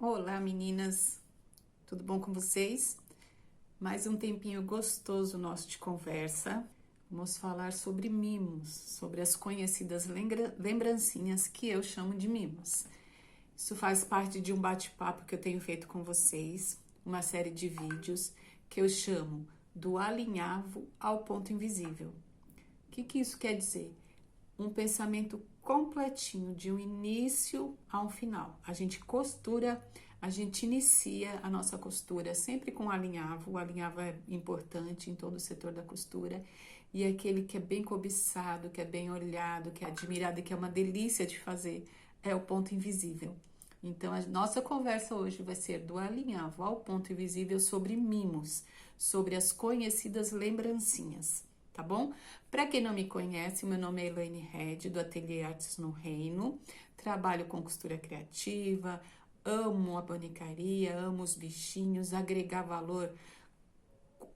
Olá, meninas, tudo bom com vocês? Mais um tempinho gostoso nosso de conversa. Vamos falar sobre mimos, sobre as conhecidas lembrancinhas que eu chamo de mimos. Isso faz parte de um bate-papo que eu tenho feito com vocês, uma série de vídeos que eu chamo do alinhavo ao ponto invisível. O que isso quer dizer? Um pensamento completinho, de um início a um final. A gente costura, a gente inicia a nossa costura sempre com alinhavo. O alinhavo é importante em todo o setor da costura. E é aquele que é bem cobiçado, que é bem olhado, que é admirado e que é uma delícia de fazer, é o ponto invisível. Então, a nossa conversa hoje vai ser do alinhavo ao ponto invisível sobre mimos, sobre as conhecidas lembrancinhas. Tá bom? Para quem não me conhece, meu nome é Elaine Red, do Ateliê Artes no Reino. Trabalho com costura criativa, amo a bonecaria, amo os bichinhos, agregar valor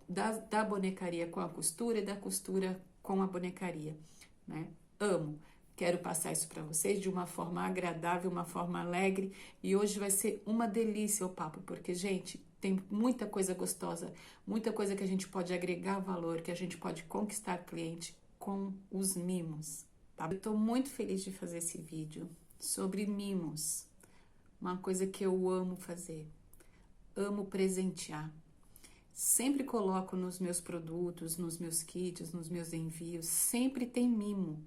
da bonecaria com a costura e da costura com a bonecaria, né? Amo. Quero passar isso para vocês de uma forma agradável, uma forma alegre. E hoje vai ser uma delícia o papo, porque, gente, tem muita coisa gostosa, muita coisa que a gente pode agregar valor, que a gente pode conquistar cliente com os mimos, tá? Eu tô muito feliz de fazer esse vídeo sobre mimos, uma coisa que eu amo fazer, amo presentear. Sempre coloco nos meus produtos, nos meus kits, nos meus envios, sempre tem mimo.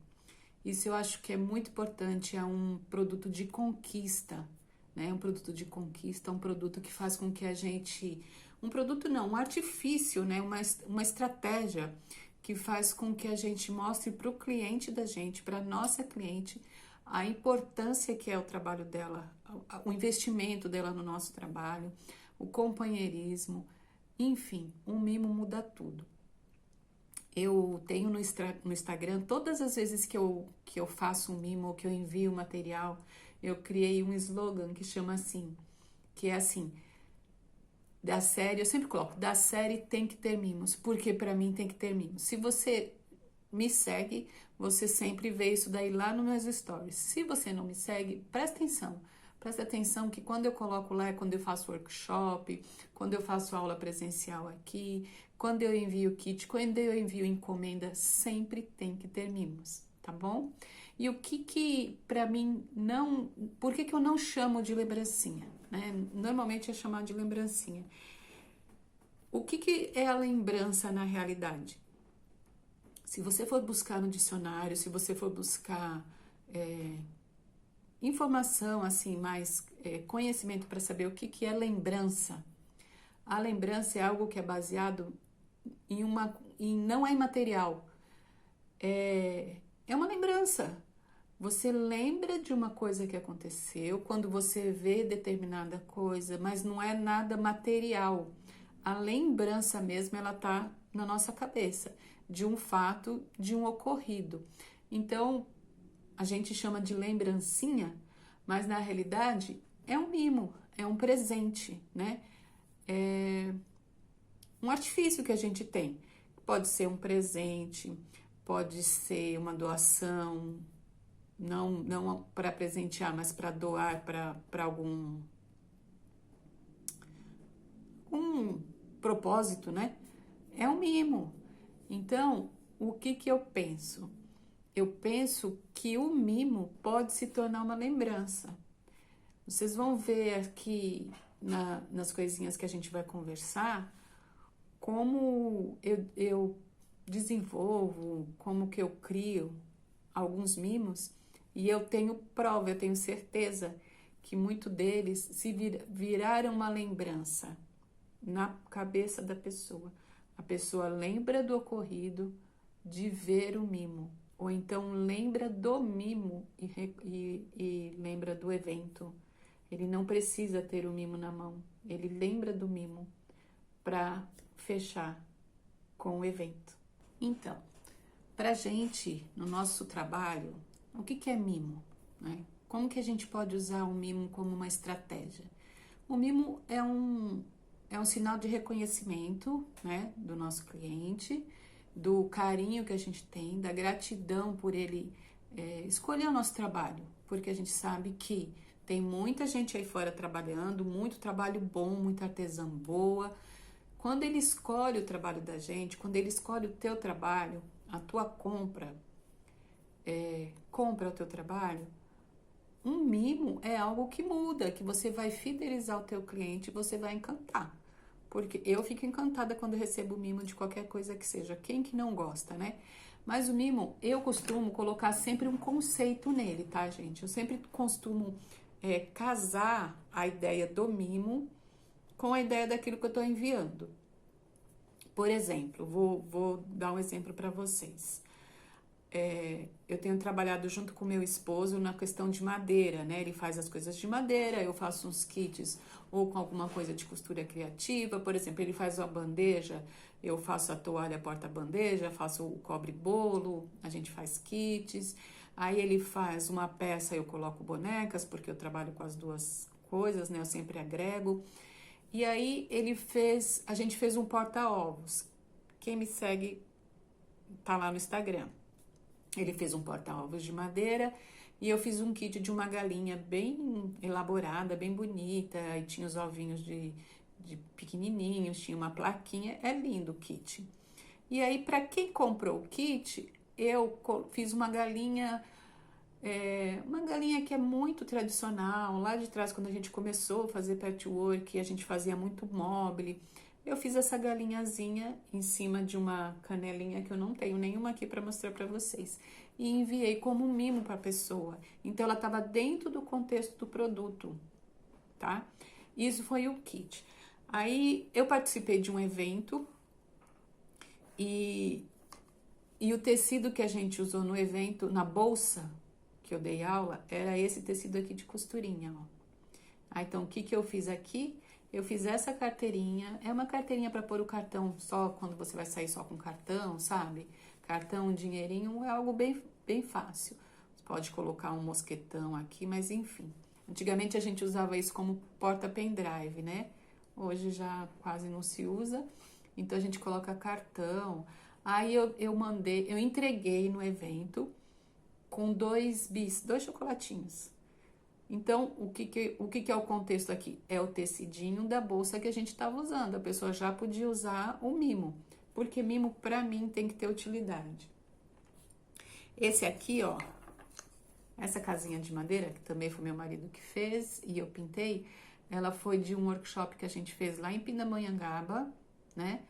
Isso eu acho que é muito importante, é um produto de conquista, né? Um produto de conquista, um produto que faz com que a gente... Um produto não, um artifício, né? Uma estratégia que faz com que a gente mostre para o cliente da gente, para a nossa cliente, a importância que é o trabalho dela, o investimento dela no nosso trabalho, o companheirismo, enfim, um mimo muda tudo. Eu tenho no Instagram, todas as vezes que eu faço um mimo, que eu envio material, eu criei um slogan que chama assim, que é assim, da série, eu sempre coloco, da série tem que ter mimos, porque pra mim tem que ter mimos. Se você me segue, você sempre vê isso daí lá nos meus stories. Se você não me segue, presta atenção que quando eu coloco lá é quando eu faço workshop, quando eu faço aula presencial aqui, quando eu envio kit, quando eu envio encomenda, sempre tem que ter mimos, tá bom? E o que pra mim não... Por que eu não chamo de lembrancinha, né? Normalmente é chamado de lembrancinha. O que é a lembrança na realidade? Se você for buscar no dicionário, se você for buscar informação, assim, mais conhecimento para saber o que é lembrança, a lembrança é algo que é baseado não é imaterial, é uma lembrança. Você lembra de uma coisa que aconteceu quando você vê determinada coisa, mas não é nada material. A lembrança mesmo, ela tá na nossa cabeça, de um fato, de um ocorrido. Então, a gente chama de lembrancinha, mas na realidade é um mimo, é um presente, né? É um artifício que a gente tem. Pode ser um presente, pode ser uma doação, não para presentear, mas para doar para algum propósito, né? É um mimo. Então, o que eu penso? Eu penso que o mimo pode se tornar uma lembrança. Vocês vão ver aqui nas coisinhas que a gente vai conversar, como eu desenvolvo, como que eu crio alguns mimos, e eu tenho prova, eu tenho certeza que muito deles se viraram uma lembrança na cabeça da pessoa. A pessoa lembra do ocorrido de ver o mimo, ou então lembra do mimo e lembra do evento. Ele não precisa ter o mimo na mão, ele lembra do mimo para fechar com o evento. Então, pra gente, no nosso trabalho, o que é mimo, né? Como que a gente pode usar o mimo como uma estratégia? O mimo é um sinal de reconhecimento, né, do nosso cliente, do carinho que a gente tem, da gratidão por ele escolher o nosso trabalho, porque a gente sabe que Tem muita gente aí fora trabalhando, muito trabalho bom, muita artesã boa. Quando ele escolhe o trabalho da gente, quando ele escolhe o teu trabalho, a tua compra, compra o teu trabalho, um mimo é algo que muda, que você vai fidelizar o teu cliente, você vai encantar. Porque eu fico encantada quando recebo mimo de qualquer coisa que seja. Quem que não gosta, né? Mas o mimo, eu costumo colocar sempre um conceito nele, tá, gente? Eu sempre costumo casar a ideia do mimo com a ideia daquilo que eu tô enviando. Por exemplo, vou dar um exemplo para vocês. Eu tenho trabalhado junto com meu esposo na questão de madeira, né? Ele faz as coisas de madeira, eu faço uns kits ou com alguma coisa de costura criativa. Por exemplo, ele faz uma bandeja, eu faço a toalha porta-bandeja, faço o cobre-bolo, a gente faz kits. Aí ele faz uma peça, eu coloco bonecas, porque eu trabalho com as duas coisas, né? Eu sempre agrego. E aí a gente fez um porta-ovos. Quem me segue tá lá no Instagram. Ele fez um porta-ovos de madeira e eu fiz um kit de uma galinha bem elaborada, bem bonita. E tinha os ovinhos de pequenininhos, tinha uma plaquinha. É lindo o kit. E aí, para quem comprou o kit, eu fiz uma galinha que é muito tradicional. Lá de trás, quando a gente começou a fazer patchwork, a gente fazia muito mobile. Eu fiz essa galinhazinha em cima de uma canelinha que eu não tenho nenhuma aqui para mostrar para vocês. E enviei como um mimo para a pessoa. Então, ela estava dentro do contexto do produto, tá? Isso foi o kit. Aí, eu participei de um evento e o tecido que a gente usou no evento, na bolsa que eu dei aula, era esse tecido aqui de costurinha, ó. Então, o que eu fiz aqui? Eu fiz essa carteirinha, é uma carteirinha para pôr o cartão só quando você vai sair só com cartão, sabe? Cartão, dinheirinho, é algo bem fácil. Você pode colocar um mosquetão aqui, mas enfim. Antigamente a gente usava isso como porta pendrive, né? Hoje já quase não se usa, então a gente coloca cartão. Aí eu entreguei no evento com dois chocolatinhos. Então, o que é o contexto aqui? É o tecidinho da bolsa que a gente estava usando. A pessoa já podia usar o mimo, porque mimo, para mim, tem que ter utilidade. Esse aqui, ó, essa casinha de madeira, que também foi meu marido que fez e eu pintei, ela foi de um workshop que a gente fez lá em Pindamonhangaba, né?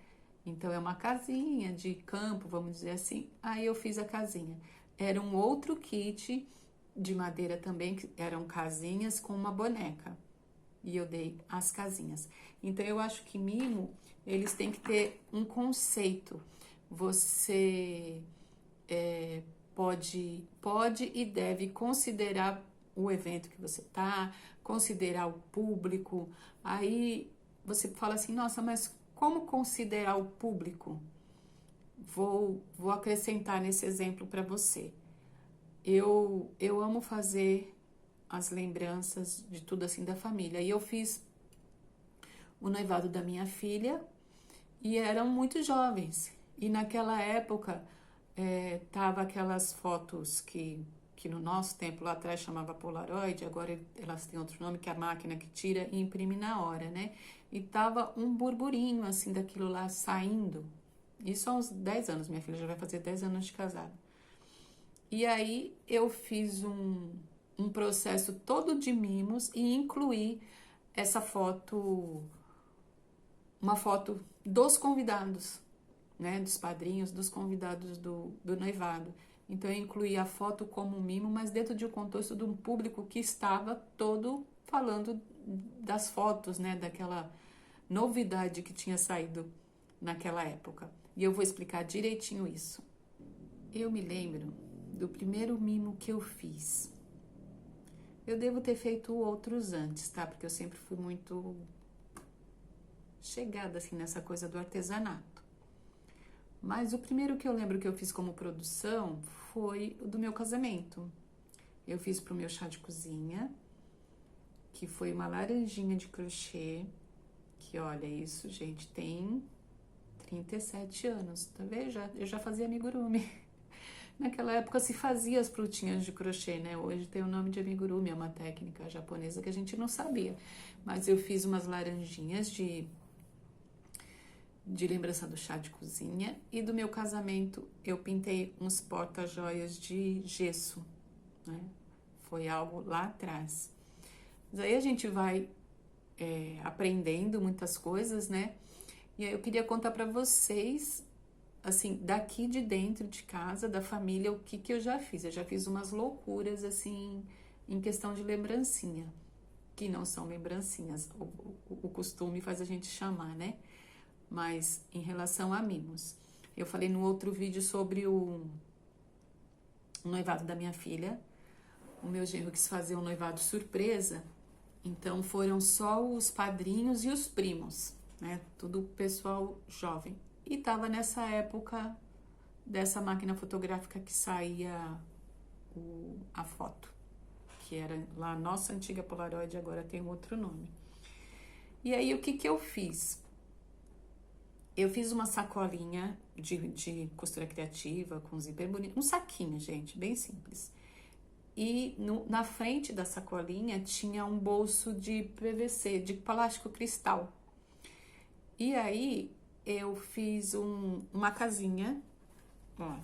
Então, é uma casinha de campo, vamos dizer assim. Aí eu fiz a casinha. Era um outro kit de madeira também, que eram casinhas com uma boneca. E eu dei as casinhas. Então, eu acho que mimo, eles têm que ter um conceito. Você pode e deve considerar o evento que você tá, considerar o público. Aí, você fala assim, nossa, mas como considerar o público? Vou acrescentar nesse exemplo para você. Eu amo fazer as lembranças de tudo assim da família. E eu fiz o noivado da minha filha e eram muito jovens. E naquela época tava aquelas fotos que no nosso tempo lá atrás chamava Polaroid, agora elas têm outro nome, que é a máquina que tira e imprime na hora, né? E tava um burburinho assim daquilo lá saindo. Isso há uns 10 anos, minha filha já vai fazer 10 anos de casada. E aí eu fiz um processo todo de mimos e incluí essa foto, uma foto dos convidados, né? Dos padrinhos, dos convidados do noivado. Então eu incluí a foto como mimo, mas dentro de um contexto de um público que estava todo falando das fotos, né? Daquela novidade que tinha saído naquela época. E eu vou explicar direitinho isso. Eu me lembro do primeiro mimo que eu fiz. Eu devo ter feito outros antes, tá? Porque eu sempre fui muito chegada assim nessa coisa do artesanato. Mas o primeiro que eu lembro que eu fiz como produção foi o do meu casamento. Eu fiz pro meu chá de cozinha, que foi uma laranjinha de crochê, que olha isso, gente, tem 37 anos, tá vendo? Eu já fazia amigurumi. Naquela época se fazia as frutinhas de crochê, né? Hoje tem o nome de amigurumi, é uma técnica japonesa que a gente não sabia. Mas eu fiz umas laranjinhas de lembrança do chá de cozinha, e do meu casamento eu pintei uns porta-joias de gesso, né? Foi algo lá atrás. Mas aí a gente vai aprendendo muitas coisas, né? E aí eu queria contar para vocês, assim, daqui de dentro de casa, da família, o que eu já fiz. Eu já fiz umas loucuras, assim, em questão de lembrancinha, que não são lembrancinhas, o costume faz a gente chamar, né? Mas em relação a mimos. Eu falei no outro vídeo sobre o noivado da minha filha. O meu genro quis fazer um noivado surpresa, então foram só os padrinhos e os primos, né? Tudo pessoal jovem. E tava nessa época dessa máquina fotográfica que saía a foto, que era lá a nossa antiga Polaroid, agora tem outro nome. E aí o que eu fiz? Eu fiz uma sacolinha de costura criativa com zíper bonito, um saquinho, gente, bem simples. E na frente da sacolinha tinha um bolso de PVC, de plástico cristal. E aí eu fiz uma casinha, ó,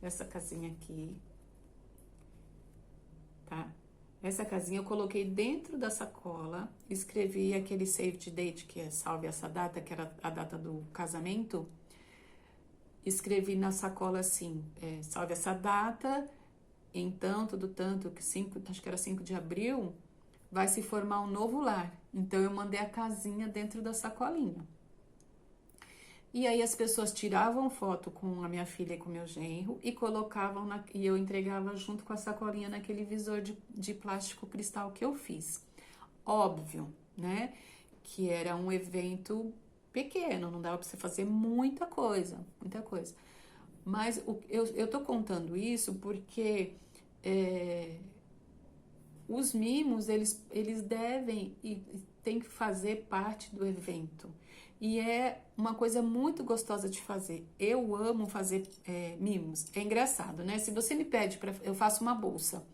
essa casinha aqui, tá? Essa casinha eu coloquei dentro da sacola, escrevi aquele save the date, que é salve essa data, que era a data do casamento. Escrevi na sacola assim, salve essa data, então, tudo tanto, que acho que era 5 de abril, vai se formar um novo lar. Então, eu mandei a casinha dentro da sacolinha. E aí as pessoas tiravam foto com a minha filha e com o meu genro e colocavam e eu entregava junto com a sacolinha naquele visor de plástico cristal que eu fiz. Óbvio, né? Que era um evento pequeno, não dava para você fazer muita coisa, muita coisa. Mas eu tô contando isso porque os mimos, eles devem e tem que fazer parte do evento. E é uma coisa muito gostosa de fazer. Eu amo fazer mimos. É engraçado, né? Se você me pede eu faço uma bolsa.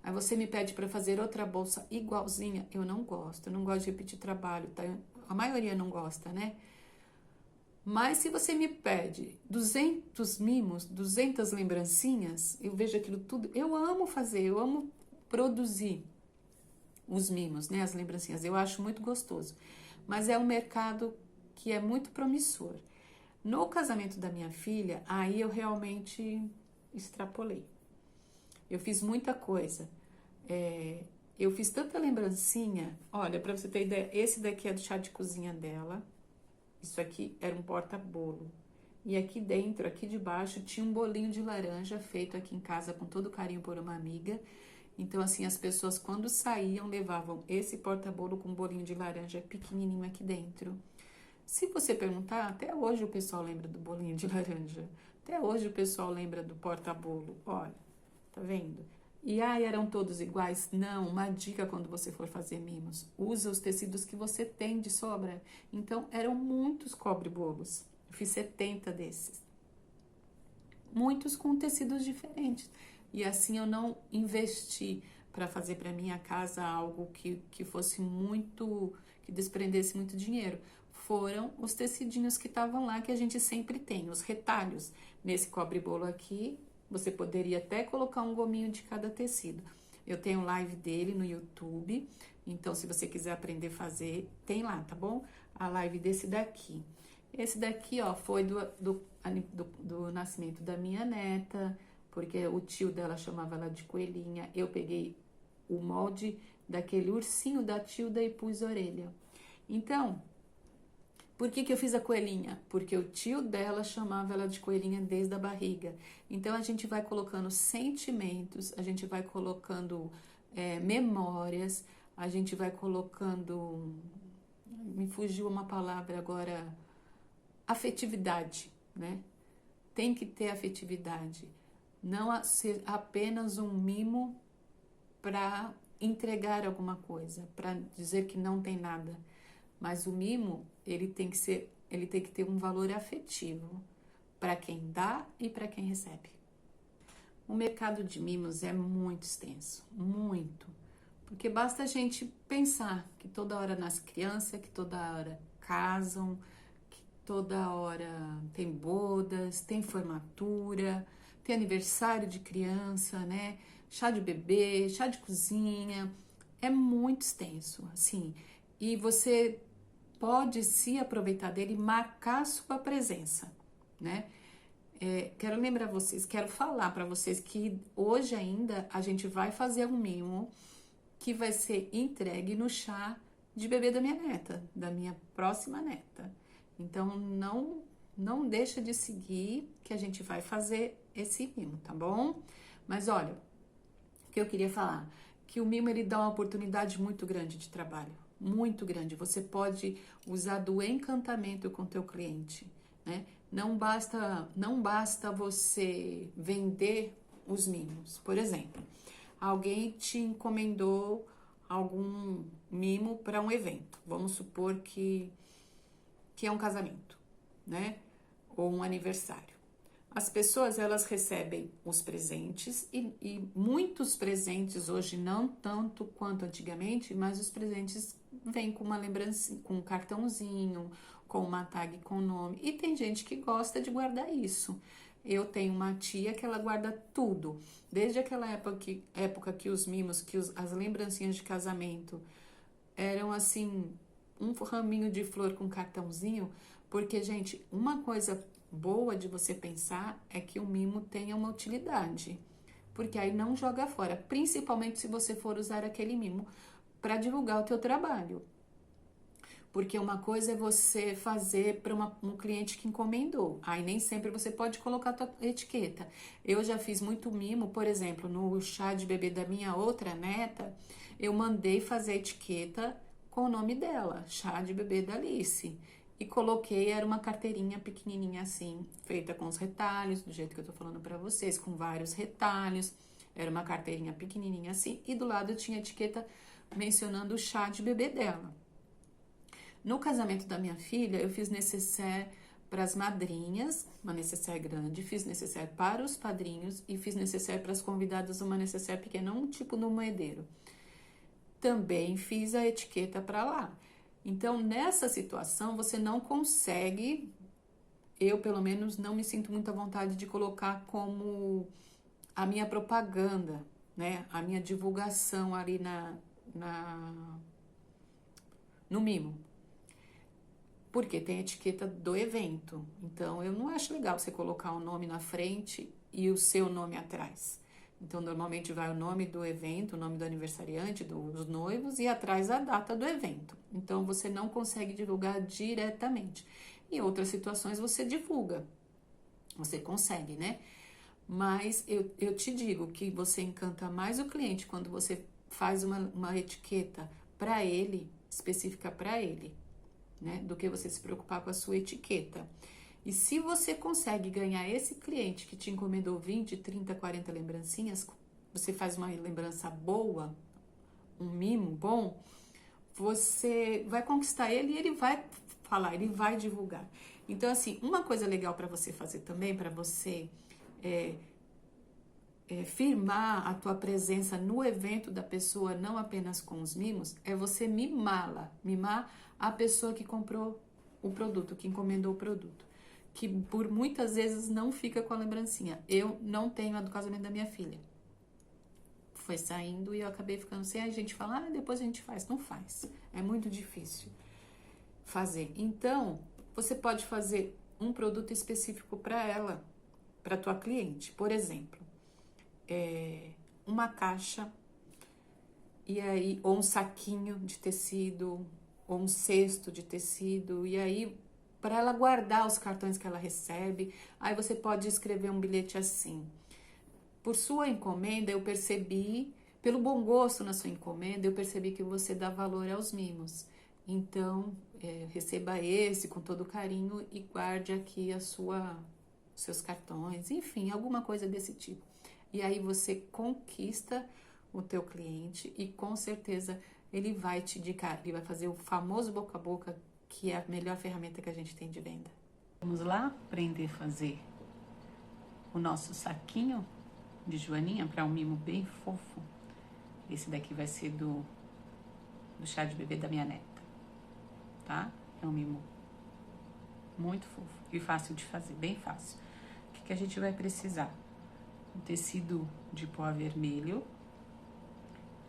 Aí você me pede para fazer outra bolsa igualzinha, eu não gosto. Eu não gosto de repetir trabalho, tá? A maioria não gosta, né? Mas se você me pede 200 mimos, 200 lembrancinhas, eu vejo aquilo tudo. Eu amo fazer, eu amo produzir os mimos, né? As lembrancinhas. Eu acho muito gostoso. Mas é um mercado que é muito promissor. No casamento da minha filha, aí eu realmente extrapolei. Eu fiz muita coisa. Eu fiz tanta lembrancinha. Olha, para você ter ideia, esse daqui é do chá de cozinha dela. Isso aqui era um porta-bolo. E aqui dentro, aqui debaixo, tinha um bolinho de laranja feito aqui em casa com todo carinho por uma amiga. Então, assim, as pessoas quando saíam levavam esse porta-bolo com um bolinho de laranja pequenininho aqui dentro. Se você perguntar, até hoje o pessoal lembra do bolinho de laranja. Até hoje o pessoal lembra do porta-bolo. Olha, tá vendo? E eram todos iguais? Não, uma dica quando você for fazer mimos. Usa os tecidos que você tem de sobra. Então, eram muitos cobre-bolos. Eu fiz 70 desses. Muitos com tecidos diferentes. E assim eu não investi para fazer para minha casa algo que fosse muito, que desprendesse muito dinheiro. Foram os tecidinhos que estavam lá, que a gente sempre tem, os retalhos. Nesse cobre-bolo aqui, você poderia até colocar um gominho de cada tecido. Eu tenho live dele no YouTube, então se você quiser aprender a fazer, tem lá, tá bom? A live desse daqui. Esse daqui, ó, foi do nascimento da minha neta, porque o tio dela chamava ela de coelhinha. Eu peguei o molde daquele ursinho da Tilda e pus orelha. Então, por que eu fiz a coelhinha? Porque o tio dela chamava ela de coelhinha desde a barriga. Então, a gente vai colocando sentimentos, a gente vai colocando memórias, a gente vai colocando... Me fugiu uma palavra agora... Afetividade, né? Tem que ter afetividade. Não ser apenas um mimo para entregar alguma coisa, para dizer que não tem nada. Mas o mimo, ele tem que ter um valor afetivo para quem dá e para quem recebe. O mercado de mimos é muito extenso, muito. Porque basta a gente pensar que toda hora nasce criança, que toda hora casam, que toda hora tem bodas, tem formatura, tem aniversário de criança, né? Chá de bebê, chá de cozinha, é muito extenso, assim. E você pode se aproveitar dele e marcar sua presença, né? Quero lembrar vocês, quero falar para vocês que hoje ainda a gente vai fazer um mimo que vai ser entregue no chá de bebê da minha neta, da minha próxima neta. Então não deixa de seguir que a gente vai fazer esse mimo, tá bom? Mas olha, o que eu queria falar, que o mimo ele dá uma oportunidade muito grande de trabalho, muito grande. Você pode usar do encantamento com o teu cliente, né? Não basta você vender os mimos. Por exemplo, alguém te encomendou algum mimo para um evento. Vamos supor que é um casamento, né? Ou um aniversário. As pessoas, elas recebem os presentes e muitos presentes hoje, não tanto quanto antigamente, mas os presentes vêm com uma lembrança, com um cartãozinho, com uma tag com nome. E tem gente que gosta de guardar isso. Eu tenho uma tia que ela guarda tudo, desde aquela época que os mimos, as lembrancinhas de casamento eram assim, um raminho de flor com cartãozinho, porque, gente, uma coisa boa de você pensar é que o mimo tenha uma utilidade, porque aí não joga fora, principalmente se você for usar aquele mimo para divulgar o teu trabalho. Porque uma coisa é você fazer para um cliente que encomendou. Aí nem sempre você pode colocar a tua etiqueta. Eu já fiz muito mimo, por exemplo, no chá de bebê da minha outra neta, eu mandei fazer a etiqueta com o nome dela, chá de bebê da Alice. E coloquei, era uma carteirinha pequenininha assim, feita com os retalhos, do jeito que eu tô falando para vocês, com vários retalhos. Era uma carteirinha pequenininha assim, e do lado tinha a etiqueta mencionando o chá de bebê dela. No casamento da minha filha, eu fiz necessaire para as madrinhas, uma necessaire grande, fiz necessaire para os padrinhos e fiz necessaire para as convidadas, uma necessaire pequena, um tipo no moedeiro. Também fiz a etiqueta para lá. Então, nessa situação, você não consegue, eu pelo menos não me sinto muita vontade de colocar como a minha propaganda, né? A minha divulgação ali no mimo. Porque tem a etiqueta do evento. Então, eu não acho legal você colocar o nome na frente e o seu nome atrás. Então, normalmente vai o nome do evento, o nome do aniversariante, dos noivos e atrás a data do evento. Então, você não consegue divulgar diretamente. Em outras situações, você divulga. Você consegue, né? Mas eu te digo que você encanta mais o cliente quando você faz uma etiqueta para ele, específica para ele, né, do que você se preocupar com a sua etiqueta. E se você consegue ganhar esse cliente que te encomendou 20, 30, 40 lembrancinhas, você faz uma lembrança boa, um mimo bom, você vai conquistar ele e ele vai falar, ele vai divulgar. Então, assim, uma coisa legal para você fazer também, para você firmar a tua presença no evento da pessoa, não apenas com os mimos, é você mimá-la, mimar a pessoa que comprou o produto, que encomendou o produto, que por muitas vezes não fica com a lembrancinha. Eu não tenho a do casamento da minha filha. Foi saindo e eu acabei ficando sem. A gente fala, depois a gente faz. Não faz. É muito difícil fazer. Então, você pode fazer um produto específico para ela, para tua cliente. Por exemplo, uma caixa e aí ou um saquinho de tecido ou um cesto de tecido e aí para ela guardar os cartões que ela recebe. Aí você pode escrever um bilhete assim: por sua encomenda eu percebi, pelo bom gosto na sua encomenda, eu percebi que você dá valor aos mimos. Então receba esse com todo carinho e guarde aqui seus cartões, enfim, alguma coisa desse tipo. E aí você conquista o teu cliente e com certeza ele vai te indicar, ele vai fazer o famoso boca a boca, que é a melhor ferramenta que a gente tem de venda. Vamos lá aprender a fazer o nosso saquinho de joaninha para um mimo bem fofo. Esse daqui vai ser do chá de bebê da minha neta, tá? É um mimo muito fofo e fácil de fazer, bem fácil. O que a gente vai precisar? Um tecido de pó vermelho.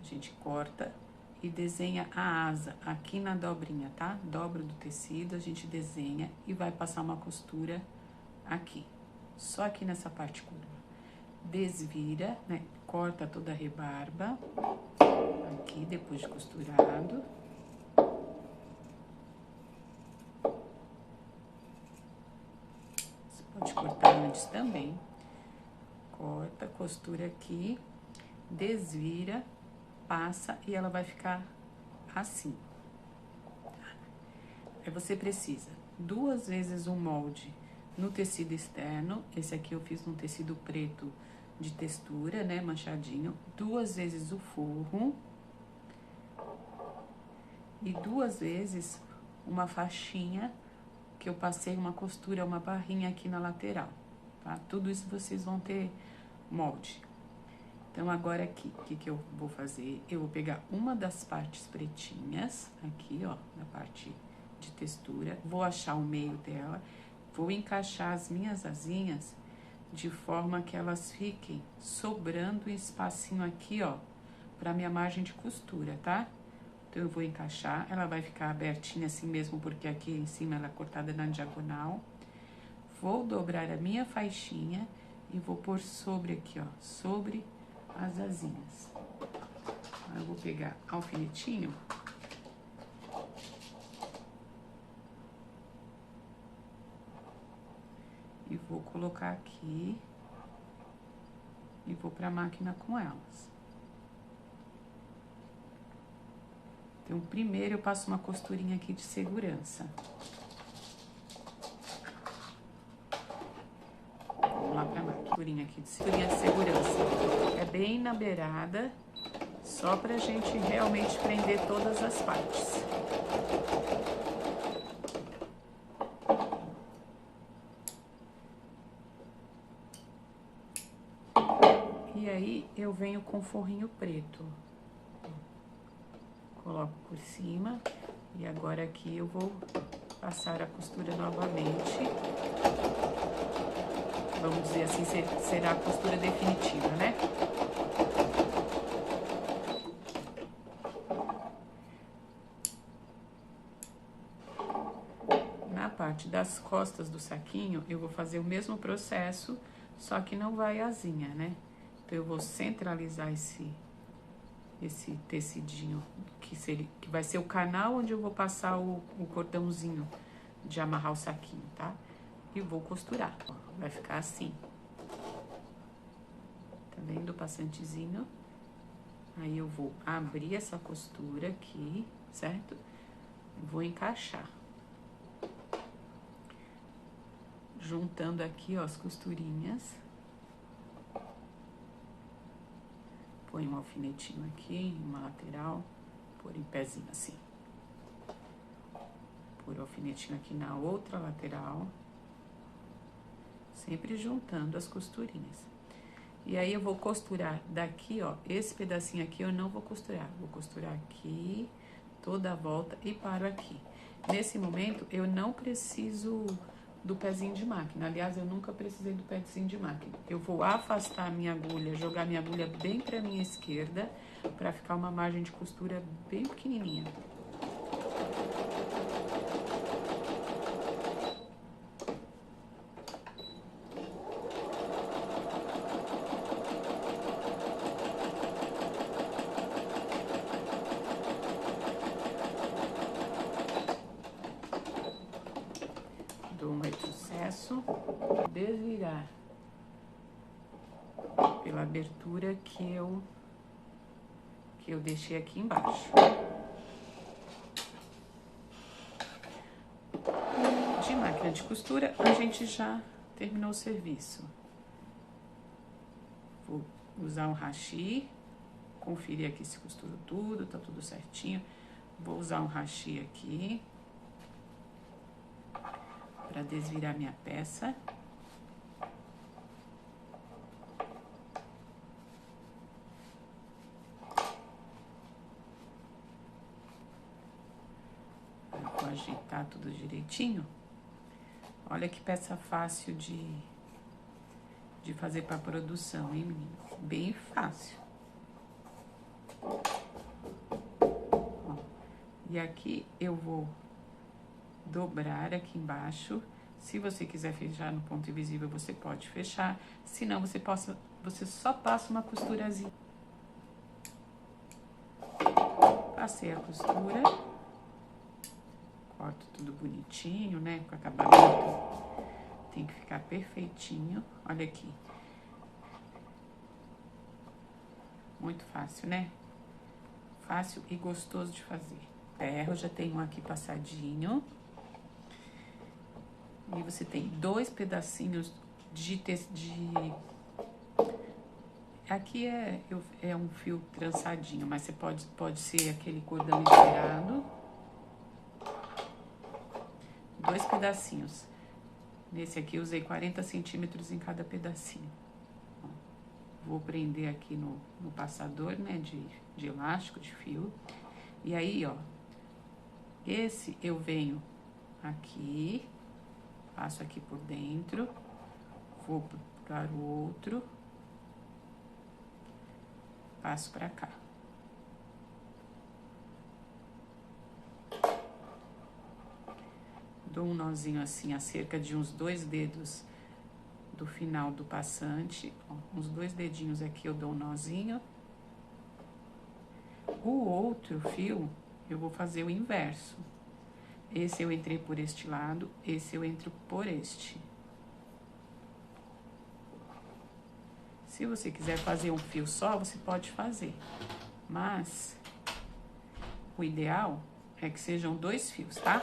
A gente corta e desenha a asa aqui na dobrinha, tá? Dobra do tecido, a gente desenha e vai passar uma costura aqui, só aqui nessa parte curva. Desvira, né? Corta toda a rebarba aqui depois de costurado. Você pode cortar antes também. Corta, costura aqui, desvira, passa e ela vai ficar assim. Aí você precisa 2 vezes um molde no tecido externo. Esse aqui eu fiz num tecido preto de textura, né, manchadinho. 2 vezes o forro e 2 vezes uma faixinha que eu passei uma costura, uma barrinha aqui na lateral, tá? Tudo isso vocês vão ter molde. Então, agora aqui, o que eu vou fazer? Eu vou pegar uma das partes pretinhas, aqui, ó, na parte de textura, vou achar o meio dela, vou encaixar as minhas asinhas de forma que elas fiquem sobrando um espacinho aqui, ó, pra minha margem de costura, tá? Então, eu vou encaixar, ela vai ficar abertinha assim mesmo, porque aqui em cima ela é cortada na diagonal. Vou dobrar a minha faixinha e vou pôr sobre aqui, ó, sobre as asinhas. Aí eu vou pegar alfinetinho e vou colocar aqui e vou pra máquina com elas. Então, primeiro eu passo uma costurinha aqui de segurança. Vamos lá pra máquina. Costurinha aqui de segurança. É bem na beirada, só pra gente realmente prender todas as partes. E aí, eu venho com forrinho preto. Coloco por cima e agora aqui eu vou passar a costura novamente. Vamos dizer assim, será a costura definitiva, né? Na parte das costas do saquinho, eu vou fazer o mesmo processo, só que não vai asinha, né? Então, eu vou centralizar esse tecidinho, que vai ser o canal onde eu vou passar o cordãozinho de amarrar o saquinho, tá? E vou costurar, ó, vai ficar assim. Tá vendo o passantezinho? Aí eu vou abrir essa costura aqui, certo? Vou encaixar. Juntando aqui, ó, as costurinhas. Põe um alfinetinho aqui, uma lateral, pôr em pezinho assim. Pôr o alfinetinho aqui na outra lateral. Sempre juntando as costurinhas. E aí eu vou costurar daqui, ó, esse pedacinho aqui eu não vou costurar. Vou costurar aqui, toda a volta e paro aqui. Nesse momento, eu não preciso do pezinho de máquina. Aliás, eu nunca precisei do pezinho de máquina. Eu vou afastar a minha agulha, jogar minha agulha bem pra minha esquerda, pra ficar uma margem de costura bem pequenininha. Dou um retrocesso, desvirar pela abertura que eu deixei aqui embaixo. De máquina de costura, a gente já terminou o serviço. Vou usar um hashi, conferir aqui se costurou tudo, tá tudo certinho. Vou usar um hashi aqui para desvirar minha peça. ajeitar tudo direitinho. Olha que peça fácil de fazer para produção, hein, meninas? Bem fácil. Ó, e aqui eu vou dobrar aqui embaixo. Se você quiser fechar no ponto invisível, você pode fechar. Se não, você só passa uma costurazinha. Passei a costura. Corto tudo bonitinho, né? Com acabamento. Tem que ficar perfeitinho. Olha aqui. Muito fácil, né? Fácil e gostoso de fazer. Ferro, já tem um aqui passadinho. E você tem 2 pedacinhos de aqui é um fio trançadinho, mas você pode ser aquele cordão encerado. 2 pedacinhos. Nesse aqui eu usei 40 centímetros em cada pedacinho. Ó, vou prender aqui no passador, né, de elástico, de fio. E aí, ó, esse eu venho aqui, passo aqui por dentro, vou para o outro, passo para cá. Dou um nozinho assim, a cerca de uns 2 dedos do final do passante. Ó, uns 2 dedinhos aqui eu dou um nozinho. O outro fio, eu vou fazer o inverso. Esse eu entrei por este lado, esse eu entro por este. Se você quiser fazer um fio só, você pode fazer. Mas o ideal é que sejam 2 fios, tá?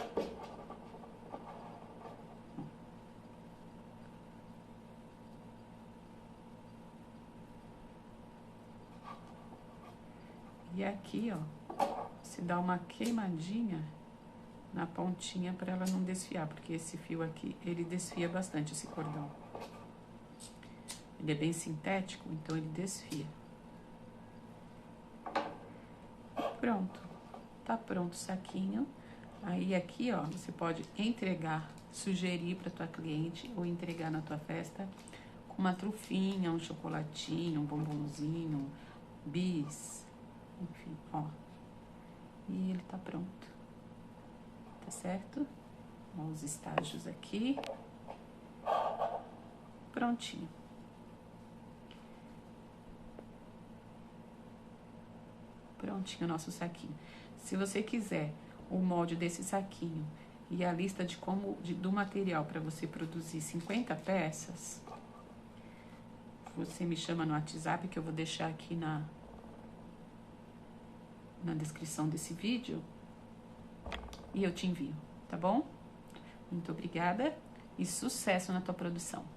E aqui, ó, se dá uma queimadinha na pontinha para ela não desfiar, porque esse fio aqui, ele desfia bastante, esse cordão. Ele é bem sintético, então ele desfia. Pronto. Tá pronto o saquinho. Aí aqui, ó, você pode entregar, sugerir para tua cliente ou entregar na tua festa com uma trufinha, um chocolatinho, um bombonzinho, bis, enfim, ó. E ele tá pronto. Tá certo? Ó, os estágios aqui. Prontinho. Prontinho o nosso saquinho. Se você quiser o molde desse saquinho e a lista do material para você produzir 50 peças, você me chama no WhatsApp, que eu vou deixar aqui na descrição desse vídeo, e eu te envio, tá bom? Muito obrigada e sucesso na tua produção!